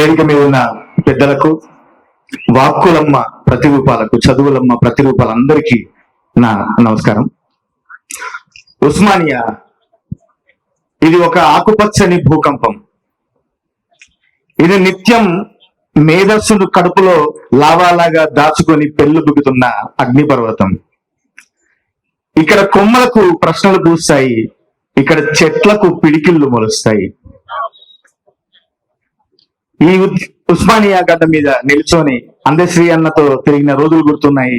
వేదిక మీద ఉన్న పెద్దలకు, వాక్కులమ్మ ప్రతిరూపాలకు, చదువులమ్మ ప్రతిరూపాలందరికీ నా నమస్కారం. ఉస్మానియా ఇది ఒక ఆకుపచ్చని భూకంపం. ఇది నిత్యం మేధస్సును కడుపులో లావాలాగా దాచుకొని పెళ్ళుబుగుతున్న అగ్నిపర్వతం. ఇక్కడ కొమ్మలకు ప్రశ్నలు పూస్తాయి, ఇక్కడ చెట్లకు పిడికిళ్ళు మొలుస్తాయి. ఈ ఉస్మానియా గడ్డ మీద నిల్చొని అందశ్రీ అన్నతో తిరిగిన రోజులు గుర్తున్నాయి.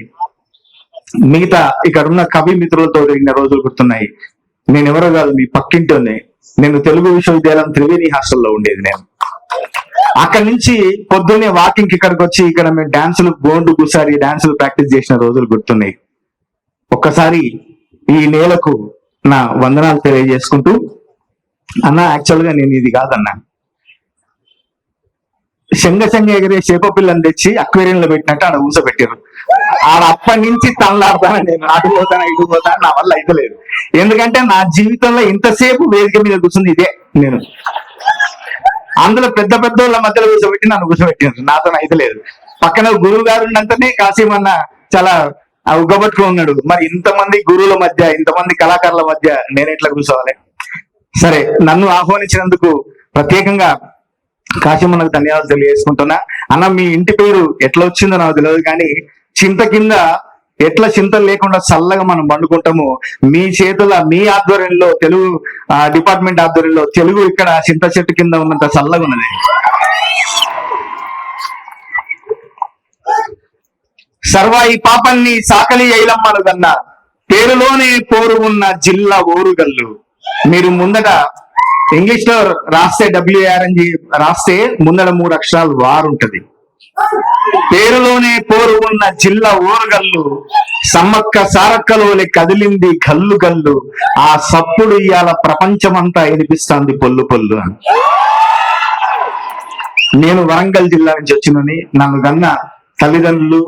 మిగతా ఇక్కడ ఉన్న కవి మిత్రులతో తిరిగిన రోజులు గుర్తున్నాయి. నేను ఎవరో కాదు, మీ పక్కింటోనే. నేను తెలుగు విశ్వవిద్యాలయం త్రివేణి హాస్టల్లో ఉండేది. నేను అక్కడి నుంచి పొద్దున్నే వాకింగ్ ఇక్కడికి వచ్చి ఇక్కడ మేము డాన్సులు, గోండు గుసారి డాన్సులు ప్రాక్టీస్ చేసిన రోజులు గుర్తున్నాయి. ఒక్కసారి ఈ నేలకు నా వందనాలు తెలియజేసుకుంటూ, అన్న యాక్చువల్గా నేను ఇది కాదన్నా, శంగ ఎగిరే చేప పిల్లని తెచ్చి అక్వేరియంలో పెట్టినట్టు ఆడ ఊసపెట్టారు. ఆడ అప్పటి నుంచి తనలాడతాను, నేను అటు పోతాను ఇటు పోతాను, నా వల్ల అయితే లేదు. ఎందుకంటే నా జీవితంలో ఇంతసేపు వేదిక మీద కూర్చుంది ఇదే. నేను అందులో పెద్ద పెద్ద వాళ్ళ మధ్యలో కూర్చోబెట్టి నన్ను కూర్చోబెట్టినారు, నాతో అయితే లేదు. పక్కన గురువు గారు ఉన్నంతనే కాశీమన్న చాలా ఉగ్గబట్టుకుని ఉన్నాడు. మరి ఇంతమంది గురువుల మధ్య, ఇంతమంది కళాకారుల మధ్య నేను ఎట్లా కూర్చోవాలి? సరే, నన్ను ఆహ్వానించినందుకు ప్రత్యేకంగా కాశీమన్నకు ధన్యవాదాలు తెలియజేసుకుంటున్నా. అన్న, మీ ఇంటి పేరు ఎట్లా వచ్చిందో నాకు తెలియదు, కానీ చింత కింద ఎట్లా చింతలు లేకుండా చల్లగా మనం పండుకుంటాము, మీ చేతుల, మీ ఆధ్వర్యంలో, తెలుగు డిపార్ట్మెంట్ ఆధ్వర్యంలో తెలుగు ఇక్కడ చింత చెట్టు కింద ఉన్నంత చల్లగా ఉన్నది. సర్వాయి పాపన్ని సాకలి ఐలమ్మను కన్నా పేరులోనే పోరు ఉన్న జిల్లా ఓరుగల్లు. మీరు ముందట ఇంగ్లీష్ లో రాస్తే WAR అని రాస్తే ముందర 3 అక్షరాలు వారు ఉంటది. పేరులోనే పోరు ఉన్న జిల్లా ఓరుగల్లు, సమ్మక్క సారక్కలోని కదిలింది గల్లు గల్లు, ఆ సప్పుడు ఇయాల ప్రపంచమంతా వినిపిస్తుంది పొల్లు పొల్లు అని. నేను వరంగల్ జిల్లా నుంచి వచ్చినని, నన్ను గన్న తల్లిదండ్రులు,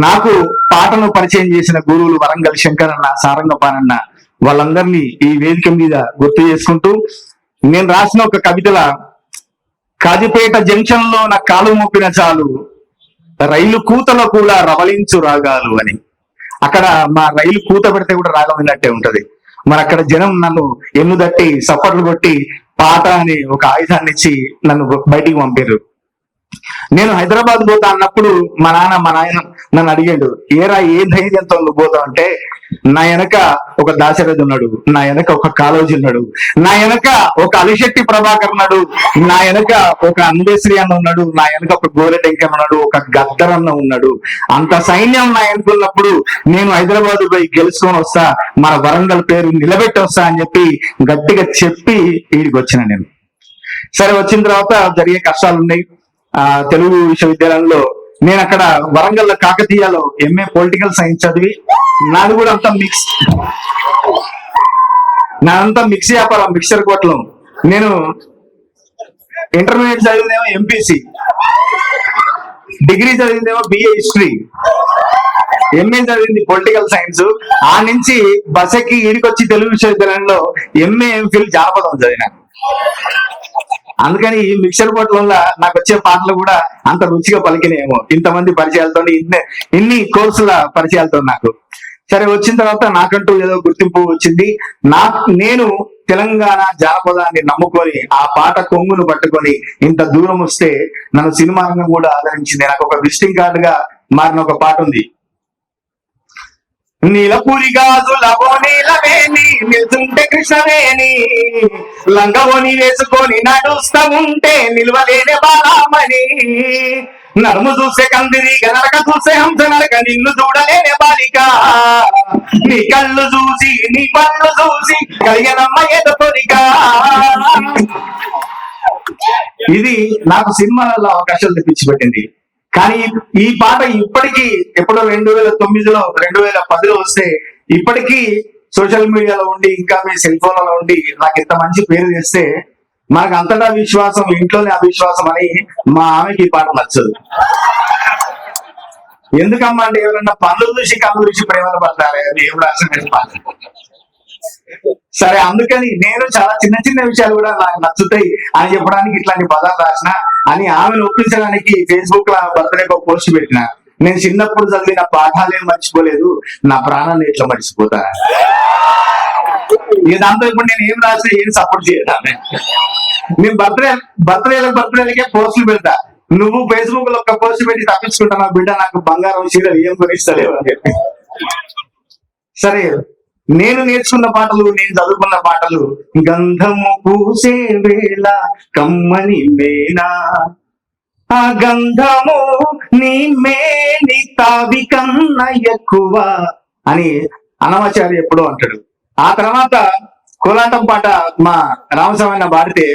నాకు పాటను పరిచయం చేసిన గురువులు వరంగల్ శంకరన్న, సారంగపానన్న, వాళ్ళందరినీ ఈ వేదిక మీద గుర్తు చేసుకుంటూ, నేను రాసిన ఒక కవితల కాజిపేట జంక్షన్ లో నా కాలు మోపిన చాలు, రైలు కూతలో కూడా రవలించు రాగాలు అని. అక్కడ మా రైలు కూత పెడితే కూడా రాగం విన్నట్టే ఉంటది. మరి అక్కడ జనం నన్ను ఎన్ను దట్టి సప్పట్లు కొట్టి పాట అని ఒక ఆయుధాన్ని ఇచ్చి నన్ను బయటికి పంపారు. నేను హైదరాబాద్ పోతా అన్నప్పుడు మా నాయన నన్ను అడిగాడు, ఏరా ఏ ధైర్యంతో నువ్వు పోతావు అంటే, నా వెనక ఒక దాశరథి ఉన్నాడు, నా వెనక ఒక కాళోజీ ఉన్నాడు, నా వెనక ఒక అలిశెట్టి ప్రభాకర్ ఉన్నాడు, నా వెనక ఒక అందశ్రీ అన్న ఉన్నాడు, నా వెనక ఒక గోరెటెంకర్ ఉన్నాడు, ఒక గద్దర్ అన్న ఉన్నాడు. అంత సైన్యం నా వెనుకున్నప్పుడు నేను హైదరాబాద్ పోయి గెలుచుకొని వస్తా, మన వరంగల్ పేరు నిలబెట్టి వస్తా అని చెప్పి గట్టిగా చెప్పి వీడికి వచ్చిన నేను. సరే, వచ్చిన తర్వాత జరిగే కష్టాలు ఉన్నాయి. తెలుగు విశ్వవిద్యాలయంలో నేను అక్కడ వరంగల్ కాకతీయలో MA పొలిటికల్ సైన్స్ చదివి, నాది కూడా అంతా నాదంతా మిక్స్ వ్యాపారం, మిక్సర్ కోట్లం. నేను ఇంటర్మీడియట్ చదివిందేమో MPC, డిగ్రీ చదివిందేమో BA హిస్టరీ, MA చదివింది పొలిటికల్ సైన్స్. ఆ నుంచి బసకి ఈడికొచ్చి తెలుగు విశ్వవిద్యాలయంలో MA MPhil జానపదం చదివినా. అందుకని ఈ మిక్సర్ బోట్ల వల్ల నాకు వచ్చే పాటలు కూడా అంత రుచిగా పలికినేమో, ఇంతమంది పరిచయాలతో, ఇన్ని కోర్సుల పరిచయాలతో నాకు. సరే, వచ్చిన తర్వాత నాకంటూ ఏదో గుర్తింపు వచ్చింది. నేను తెలంగాణ జానపదాన్ని నమ్ముకొని ఆ పాట కొంగును పట్టుకొని ఇంత దూరం వస్తే నన్ను సినిమా రంగం కూడా ఆదరించింది. నాకు ఒక విజిటింగ్ కార్డుగా మారిన ఒక పాట ఉంది. నీలపూరి గాజులవో నీలవేణి, నిలుచుంటే కృష్ణవేణి, లంగవోని వేసుకొని నడుస్తా ఉంటే నిల్వలేని బాలామణి, నడుము చూసే కందిరి గనక చూసే హంస నడక, నిన్ను చూడలేని బాలిక, నీ కళ్ళు చూసి నీ పళ్ళు చూసి కలిగనమ్మ ఏదో కోరిక. ఇది నాకు సినిమాలలో అవకాశాలు తెప్పించి పెట్టింది. కానీ ఈ పాట ఇప్పటికీ, ఎప్పుడో 2009లో 2010లో వస్తే ఇప్పటికీ సోషల్ మీడియాలో ఉండి, ఇంకా మీ సెల్ ఫోన్లలో ఉండి నాకు ఇంత మంచి పేరు చేస్తే, మనకు అంతటా విశ్వాసం, ఇంట్లోనే అవిశ్వాసం అని మా ఆమెకి ఈ పాట నచ్చదు. ఎందుకమ్మా అంటే, ఎవరన్నా పనులు చూసి కళ్ళు చూసి ప్రేమలు పడతారే, దేవుడు అసలు పాట. సరే, అందుకని నేను చాలా చిన్న చిన్న విషయాలు కూడా నాకు నచ్చుతాయి అని చెప్పడానికి ఇట్లాంటి పదాలు రాసిన అని ఆమెను ఒప్పించడానికి ఫేస్బుక్ లో బర్త్డే ఒక పోస్ట్ పెట్టిన. నేను చిన్నప్పుడు చదివిన పాఠాలేం మర్చిపోలేదు, నా ప్రాణాన్ని ఎట్లా మర్చిపోతా. ఇక దాంతో ఇప్పుడు నేను ఏం రాసినా ఏం సపోర్ట్ చేయాలి. నేను బర్త్డేలకే పోస్టులు పెడతా. నువ్వు ఫేస్బుక్ లో ఒక పోస్ట్ పెట్టి తప్పించుకుంటా, నా బిడ్డ నాకు బంగారం చీరలు ఏం కొనిస్తలేవు అని చెప్పి. సరే, నేను నేర్చుకున్న పాటలు, నేను చదువుకున్న పాటలు. గంధము పూసే వేళ కమ్మని మేనా, ఆ గంధము నీ మేని తావి కన్న ఎక్కువ అని అన్నమాచారి ఎప్పుడో అంటాడు. ఆ తర్వాత కోలాటం పాట మా రామస్వామి పాడితే,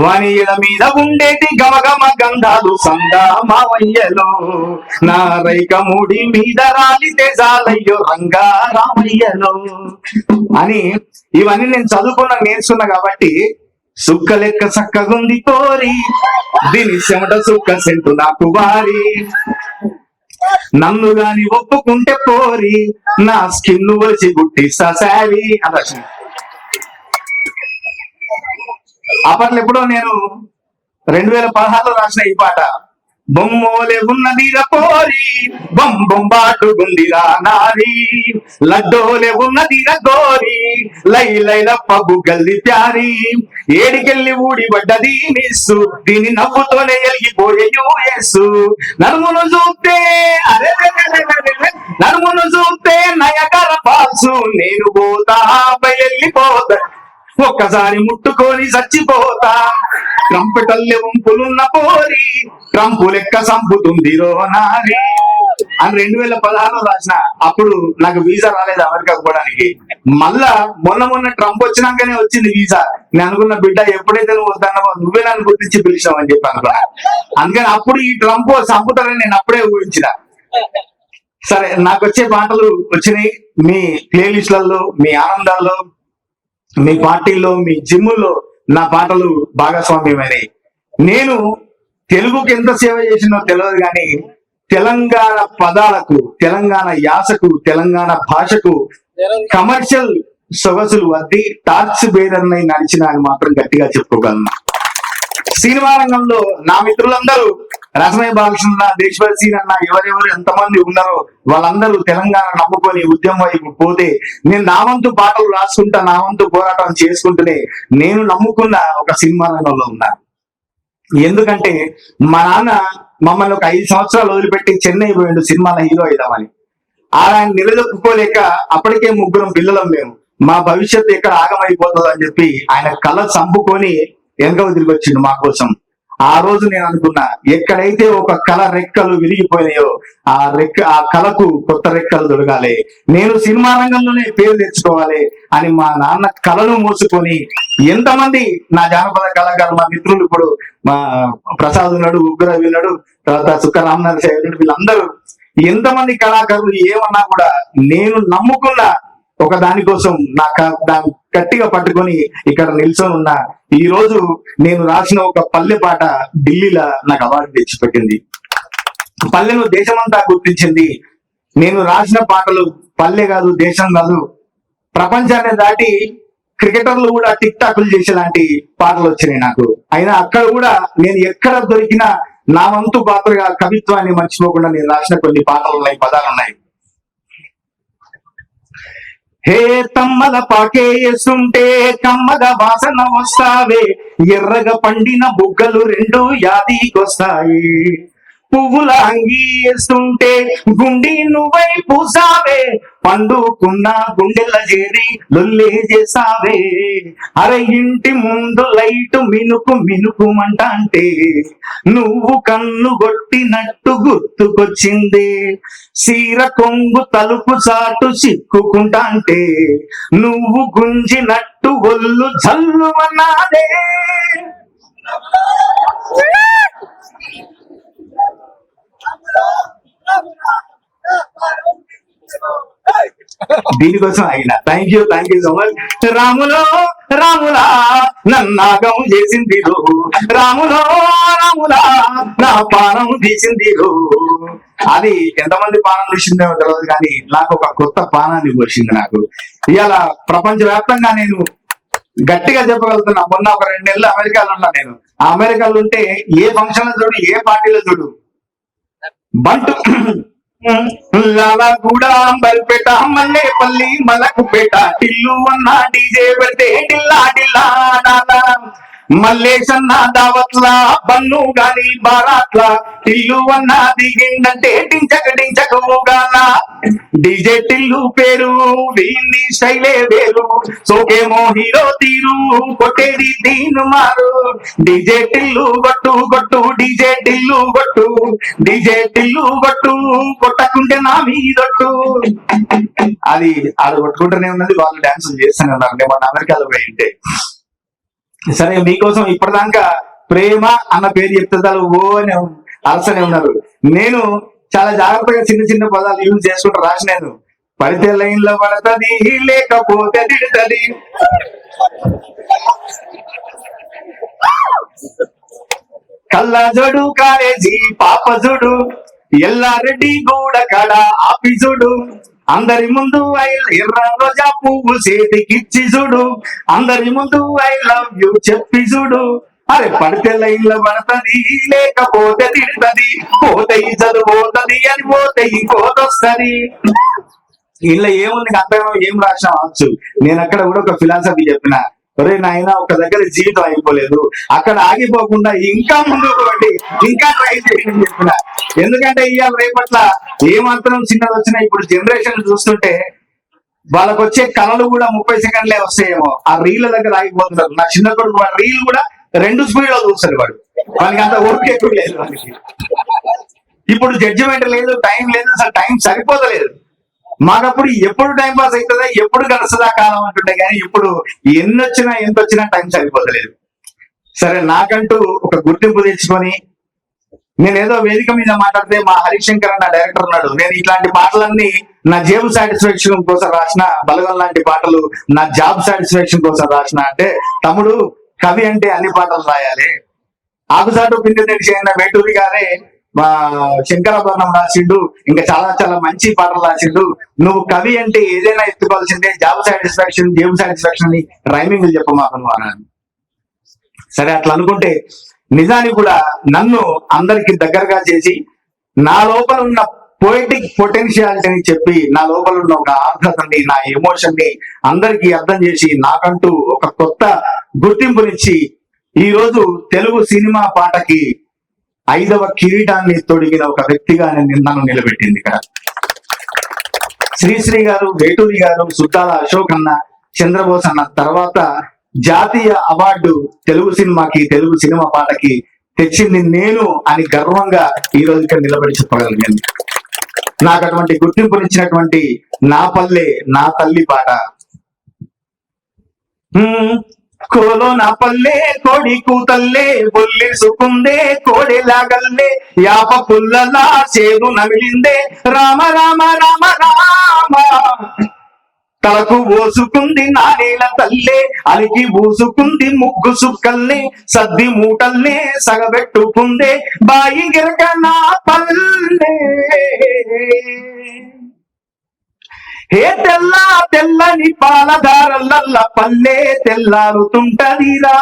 వాణిల మీద ఉండేటి గమగమ గంధాలు సందా మావయ్యలో, నా రైక ముడి మీద రాలితే జాలయ్యో రంగా రామయ్యలో అని. ఇవన్నీ నేను నేర్చుకున్నా కాబట్టి, సుక్క లెక్క చక్కగుంది పోరి, దీని చెమట సుక్క సెంటు నాకు వారి, నన్ను గాని ఒప్పుకుంటే పోరి, నా స్కిన్ వచ్చి గుట్టిస్తా శారీ అలా. అప్పట్లో ఎప్పుడో నేను 2016లో రాసిన ఈ పాట. బొమ్మోలే ఉన్నదిరా పోరి, బొంబాటు గుండిరా నారి, లడ్డోలే ఉన్నదిరా గోరి, లై లైల పబ్బు గల్లి ప్యారి, ఏడికెళ్ళి ఊడిపడ్డది మిస్సు, దీని నవ్వుతోనే ఎలిగిపోయే యూఎస్, నడుమును చూస్తే అరే నడుమును చూస్తే నయగర పాల్సు, నేను పోతా వెళ్ళిపోతా, ఒక్కసారి ముట్టుకొని చచ్చిపోతా, ట్రంపెటల్లె వంపులున్న పోరి, ట్రంపు లెక్క సంపుతుంది రోనారి అని 2016లో రాసిన. అప్పుడు నాకు వీసా రాలేదు అమెరికాకు పోవడానికి. మళ్ళా మొన్న ట్రంప్ వచ్చినాకనే వచ్చింది వీసా. నేను అనుకున్న, బిడ్డ ఎప్పుడైతే నువ్వు వస్తానో నువ్వే నన్ను గుర్తించి పిలిచావు అని చెప్పి అనుకున్నా. అందుకని అప్పుడు ఈ ట్రంప్ చంపుతారని నేను అప్పుడే ఊహించిన. సరే, నాకు వచ్చే పాటలు వచ్చినాయి మీ ప్లేలిస్ట్లలో, మీ ఆనందాల్లో, మీ పార్టీల్లో, మీ జిమ్ముల్లో నా పాటలు భాగస్వామ్యమైనవి. నేను తెలుగుకి ఎంత సేవ చేసినో తెలియదు కానీ, తెలంగాణ పదాలకు, తెలంగాణ యాసకు, తెలంగాణ భాషకు కమర్షియల్ సొగసులు అద్ది టార్చ్ బేరర్నై నడిచిన అని మాత్రం గట్టిగా చెప్పుకోగలను. సినిమా రంగంలో నా మిత్రులందరూ రసమయ బాలకృష్ణ, దేశపతి సీన్ అన్న, ఎవరెవరు ఎంతమంది ఉన్నారో వాళ్ళందరూ తెలంగాణ నమ్ముకొని ఉద్యమం వైపు పోతే, నేను నా వంతు పాటలు రాసుకుంటా, నా వంతు పోరాటం చేసుకుంటూనే నేను నమ్ముకున్న ఒక సినిమా రంగంలో ఉన్నా. ఎందుకంటే మా నాన్న మమ్మల్ని ఒక 5 సంవత్సరాలు వదిలిపెట్టి చెన్నై పోయిండు సినిమాలో హీరో అయిదామని. ఆయన నిలదొక్కుకోలేక, అప్పటికే 3 పిల్లలం మేము, మా భవిష్యత్తు ఎక్కడ ఆగమైపోతుంది అని చెప్పి ఆయన కళ చంపుకొని వెనక తిరిగి వచ్చిండు మా కోసం. ఆ రోజు నేను అనుకున్నా, ఎక్కడైతే ఒక కళ రెక్కలు విరిగిపోయినాయో ఆ కళకు కొత్త రెక్కలు దొరకాలి, నేను సినిమా రంగంలోనే పేరు తెచ్చుకోవాలి అని మా నాన్న కళను మోసుకొని ఎంతమంది నా జానపద కళాకారులు, మా మిత్రులు, ఇప్పుడు మా ప్రసాద్ ఉన్నాడు, ఉగ్రవి ఉన్నాడు, తర్వాత సుక్క రామనరసింహ ఉన్నాడు, వీళ్ళందరూ ఎంతమంది కళాకారులు ఏమన్నా కూడా నేను నమ్ముకున్న ఒక దానికోసం దాన్ని గట్టిగా పట్టుకొని ఇక్కడ నిల్చొని ఉన్నా. ఈ రోజు నేను రాసిన ఒక పల్లె పాట ఢిల్లీలో నాకు అవార్డు తెచ్చిపెట్టింది. పల్లెను దేశమంతా గుర్తించింది. నేను రాసిన పాటలు పల్లె కాదు, దేశం కాదు, ప్రపంచాన్ని దాటి క్రికెటర్లు కూడా టిక్ టాక్లు చేసేలాంటి పాటలు వచ్చినాయి నాకు. అయినా అక్కడ కూడా నేను ఎక్కడ దొరికినా నా వంతు పాత్రగా కవిత్వాన్ని మర్చిపోకుండా నేను రాసిన కొన్ని పాటలు ఉన్నాయి, పదాలు ఉన్నాయి. హే తమ్మల పాకేస్తుంటే కమ్మగా వాసన వస్తావే, ఎర్రగా పండిన బుగ్గలు 2 యాదికొస్తాయి, పువ్వుల అంగి వేస్తుంటే గుండి నువ్వై పూసావే, పండుకున్న గుండెల చేరి లొల్లే చేసావే, అరే ఇంటి ముందు లైటు మినుకు మినుకుమంటే నువ్వు కన్ను కొట్టినట్టు గుర్తుకొచ్చింది, సీర కొంగు తలుపు చాటు చిక్కుకుంటాంటే నువ్వు గుంజినట్టు ఒళ్ళు జల్లుమన్నాదే. దీనికోసం అయినా థ్యాంక్ యూ సో మచ్. రాములో రాములా నన్నాగం చేసిందిరు, రాములో రాములా నా పానం తీసిందిరు. అది ఎంతమంది పానం తీసిందో తెలియదు కానీ నాకు ఒక కొత్త పానాన్ని పోసింది. నాకు ఇవాళ ప్రపంచవ్యాప్తంగా నేను గట్టిగా చెప్పగలుగుతున్నా. మొన్న ఒక 2 నెలలు అమెరికాలో ఉన్నా. నేను ఆ అమెరికాలో ఉంటే ఏ ఫంక్షన్ లో చూడు, ఏ పార్టీలో చూడు, బంటు లాలగూడ, అంబర్పేట, మల్లేపల్లి, మలకుపేట, టిల్లు అన్న డీజే పెడితే టిల్లా టిల్లా డాలా, మల్లేశన్న దావత్లా, బన్ను గాని బారాట్లా, టిల్లు అన్న దిగిందంటే టించక టించక ఊగాల. డీజే టిల్లు పేరు, దీన్ని స్టైలే వేరు, సోకేమో హీరో తీరు, కొట్టేది దీను మారు. డీజే టిల్లు గొట్టు గొట్టు, డీజే టిల్లు గొట్టు, డీజే టిల్లు గొట్టు, కొట్టకుంటే నా మీదొట్టు. అది ఆడ కొట్టుకుంటూనే ఉన్నది, వాళ్ళు డాన్స్ చేస్తూనే ఉన్నారు. మన అమెరికాలో పోయింటే సరే, మీకోసం ఇప్పటిదాకా ప్రేమ అన్న పేరు చెప్తే ఓ అని అలసనే ఉన్నారు. నేను చాలా జాగ్రత్తగా చిన్న చిన్న పదాలు యూజ్ చేసుకుంటూ రాసినాను. పడితే లైన్ లో పడతది, లేకపోతే తిడుతుంది. కళ్ళజోడు కాలేజీ పాపజుడు, ఎల్లారెడ్డి గూడ కడ ఆఫీసుడు, అందరి ముందు ఎర్ర రోజా పువ్వు చేతికిచ్చి చూడు, అందరి ముందు ఐ లవ్ యూ చెప్పి చూడు. అరే పడితే లైన్లో పడతది, లేకపోతే తిడుతుంది, పోతే చదువుతుంది అని పోతే ఇంకోదొస్తుంది. ఇలా ఏముంది అంతగా ఏం రాసినా వచ్చు. నేను అక్కడ కూడా ఒక ఫిలాసఫీ చెప్పిన, ఒరే నాయన ఒక దగ్గర జీవితం అయిపోలేదు, అక్కడ ఆగిపోకుండా ఇంకా ముందుకు పోండి, ఇంకా ట్రై చేయండి చెప్పిన. ఎందుకంటే ఇవాళ రేపట్ల ఏమాత్రం చిన్నది వచ్చినా ఇప్పుడు జనరేషన్ చూస్తుంటే వాళ్ళకు వచ్చే కళలు కూడా 30 సెకండ్లే వస్తాయేమో, ఆ రీల్ దగ్గర ఆగిపోతున్నారు. నా చిన్న కొడుకు వాడు రీల్ కూడా 2 స్పీడ్ లో చూస్తాడు. వాడికి అంత ఓపిక ఎక్కువ లేదు. వాడికి ఇప్పుడు జడ్జిమెంట్ లేదు, టైం లేదు, అసలు టైం సరిపోతలేదు. మాకప్పుడు ఎప్పుడు టైం పాస్ అవుతుందా, ఎప్పుడు గడుస్తుందా కాలం అంటుంటే కానీ ఇప్పుడు ఎన్నొచ్చినా ఎంత వచ్చినా టైం సరిపోతలేదు. సరే, నాకంటూ ఒక గుర్తింపు తెచ్చుకొని నేనేదో వేదిక మీద మాట్లాడితే మా హరిశంకర్ అన్న డైరెక్టర్ ఉన్నాడు, నేను ఇట్లాంటి పాటలన్నీ నా జేబు సాటిస్ఫాక్షన్ కోసం రాసిన, బలగం లాంటి పాటలు నా జాబ్ సాటిస్ఫాక్షన్ కోసం రాసిన అంటే, తమ్ముడు కవి అంటే అన్ని పాటలు రాయాలి. ఆకుసాటు పిండి తెలిసి అయిన వేటూరి గారే మా శంకరాభరణం రాసిండు, ఇంకా చాలా చాలా మంచి పాటలు రాసిండు. నువ్వు కవి అంటే ఏదైనా ఎత్తుకోవాల్సిందే, జాబ్ సాటిస్ఫాక్షన్ జేబు సాటిస్ఫాక్షన్ అని రైమింగ్ చెప్పమాకను అన్నాను. సరే, అట్లా అనుకుంటే నిజానికి కూడా నన్ను అందరికి దగ్గరగా చేసి నా లోపల ఉన్న పోయిటిక్ పొటెన్షియాలిటీని చెప్పి, నా లోపల ఉన్న ఒక ఆర్ద్రతని, నా ఎమోషన్ ని అందరికీ అర్థం చేసి నాకంటూ ఒక కొత్త గుర్తింపునిచ్చి ఈ రోజు తెలుగు సినిమా పాటకి 5వ కిరీటాన్ని తొడిగిన ఒక వ్యక్తిగా నన్ను నిలబెట్టింది ఇక్కడ. శ్రీశ్రీ గారు, వేటూరి గారు, సుద్దాల అశోక్ అన్న, చంద్రబోస్ అన్న తర్వాత జాతీయ అవార్డు తెలుగు సినిమాకి, తెలుగు సినిమా పాటకి తెచ్చింది నేను అని గర్వంగా ఈ రోజు ఇక్కడ నిలబడి చెప్పగలిగాను. నాకు అటువంటి గుర్తింపునిచ్చినటువంటి నా పల్లె నా తల్లి పాట. కోలో నా పల్లె కోడి కూతల్లే, బొల్లి సుకుందే కోడెలాగల్లే, యాప పుల్లలా చేదు నమిలిందే, రామ రామ రామ రామ, తలకు ఓసుకుంది నానేల తల్లే, అలికి ఊసుకుంది ముగ్గు సుక్కల్ని, సద్ది మూటల్ని సగబెట్టుకుందే, బాయి గిరక నా పల్లె. హే తెల్లా తెల్లని పాలధారల్ల పల్లె తెల్లారుతుంటదిరా,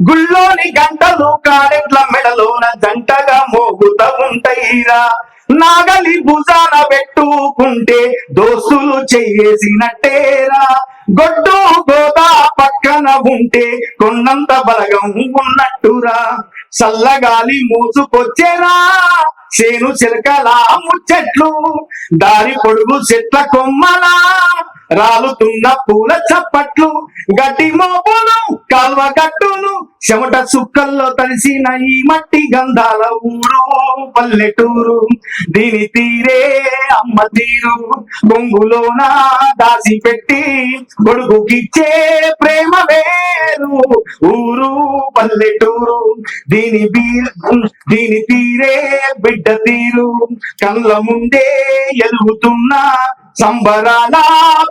గుళ్ళోని గంటలు కారెట్ల మెడలోన జంటగా మోగుత ఉంటాయిరా, నాగలి భుజాన పెట్టుకుంటే దోస్తులు చెయ్యేసినట్టేరా, గొడ్డు గోదా పక్కన ఉంటే కొన్నంత బలగం ఉన్నట్టురా, చల్లగాలి మూసుకొచ్చేరా చేను చిలకలా ముచ్చట్లు, దారి పొడుగు చెట్ల కొమ్మలా రాలుతున్న పూల చప్పట్లు, గడ్డి మోపులు కాల్వ గట్టులు చెమట సుక్కల్లో తడిసిన ఈ మట్టి గంధాల ఊరు పల్లెటూరు, దీని తీరే అమ్మ తీరు, బొంగులోన దాసి పెట్టి కొడుకుకిచ్చే ప్రేమ వేరు, ఊరు పల్లెటూరు, దీని తీరే బిడ్డ తీరు, కళ్ళ ముందే ఎలుగుతున్న సంబరాల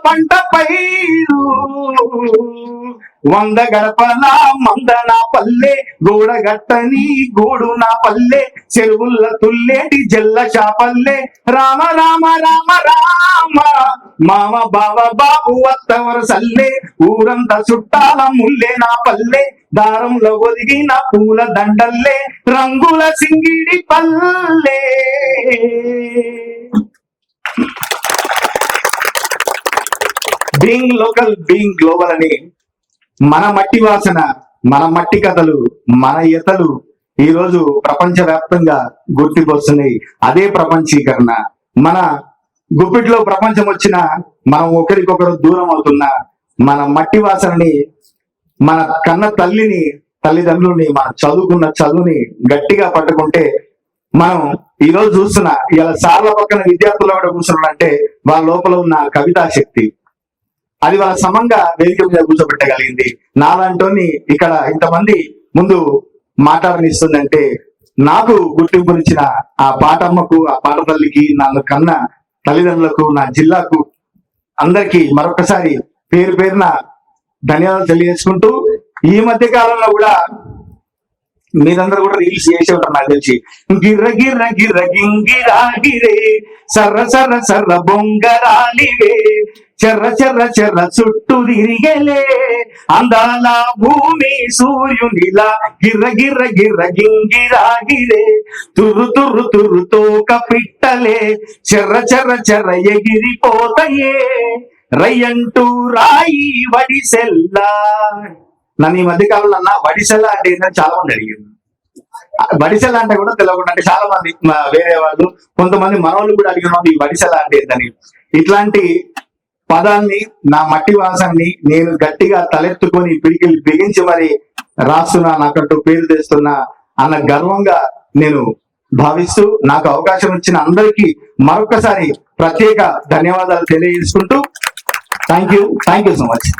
పంట పైరు 100 గడపల మందన పల్లె గోడగట్టని గూడు నా పల్లె చెరువుల్ల తుల్లేటి జల్ల చాపల్లె రామ రామ రామ రామ మామ బావ బాబు అత్తవర సల్లే ఊరంతా చుట్టాల ముల్లే నా పల్లె దారంలో ఒదిగిన పూల దండల్లే రంగుల సింగిడి పల్లె. బీయింగ్ లోకల్ బీయింగ్ గ్లోబల్ అని మన మట్టి వాసన, మన మట్టి కథలు, మన ఈతలు ఈరోజు ప్రపంచ వ్యాప్తంగా గుర్తింపు వస్తున్నాయి. అదే ప్రపంచీకరణ. మన గుప్పిట్లో ప్రపంచం వచ్చినా మనం ఒకరికొకరు దూరం అవుతున్నా మన మట్టి వాసనని, మన కన్న తల్లిని, తల్లిదండ్రుల్ని, మన చదువుకున్న చదువుని గట్టిగా పట్టుకుంటే మనం ఈరోజు చూస్తున్నా ఇలా సార్ల పక్కన విద్యార్థులు కూడా కూర్చున్నారంటే వాళ్ళ లోపల ఉన్న కవితా శక్తి, అది వాళ్ళ సమంగా వేదిక మీద కూర్చోబెట్టగలిగింది. నాలాంటి ఇక్కడ ఇంతమంది ముందు మాట్లాడనిస్తుందంటే నాకు గుర్తింపునిచ్చిన ఆ పాటమ్మకు, ఆ పాట తల్లికి, నన్ను కన్న తల్లిదండ్రులకు, నా జిల్లాకు అందరికీ మరొకసారి పేరు పేరున ధన్యవాదాలు తెలియజేసుకుంటూ, ఈ మధ్య కాలంలో కూడా మీరందరూ కూడా రీల్స్ చేసే ఉంటారు నాకు తెలిసి. గిర్ర గిర్ర గిర్ర గింగిరా గిరే సర్ర సర్ర సర్ర బొంగరాలివే చెర్ర చెర్ర చెర్ర చుట్టూ తిరిగేలే అందాల భూమి సూర్యునిలా గిర్ర గిర్ర గిర్ర గింగిరా గిరే తుర్రు తుర్రు తుర్రు తోక పిట్టలే చెర్ర చెర్ర చెర్ర ఎగిరిపోతాయే రయ్యంటూ రాయి వడిసెల్లా. నన్ను ఈ మధ్య కాలంలో అన్న వడిసెల అంటే ఏంటంటే చాలా మంది అడిగారు. వడిసెల అంటే కూడా తెలియకుండా, అంటే చాలా మంది వేరే వాళ్ళు, కొంతమంది మనోళ్ళు కూడా అడిగిన ఈ వడిసెల అంటే ఏంటని. ఇట్లాంటి పదాన్ని, నా మట్టి వాసాన్ని నేను గట్టిగా తలెత్తుకొని పిడికిలు బిగించి మరి రాస్తున్నా, నాకంటూ పేరు తెస్తున్నా అన్న గర్వంగా నేను భావిస్తూ, నాకు అవకాశం ఇచ్చిన అందరికీ మరొకసారి ప్రత్యేక ధన్యవాదాలు తెలియజేసుకుంటూ థ్యాంక్ యూ సో మచ్.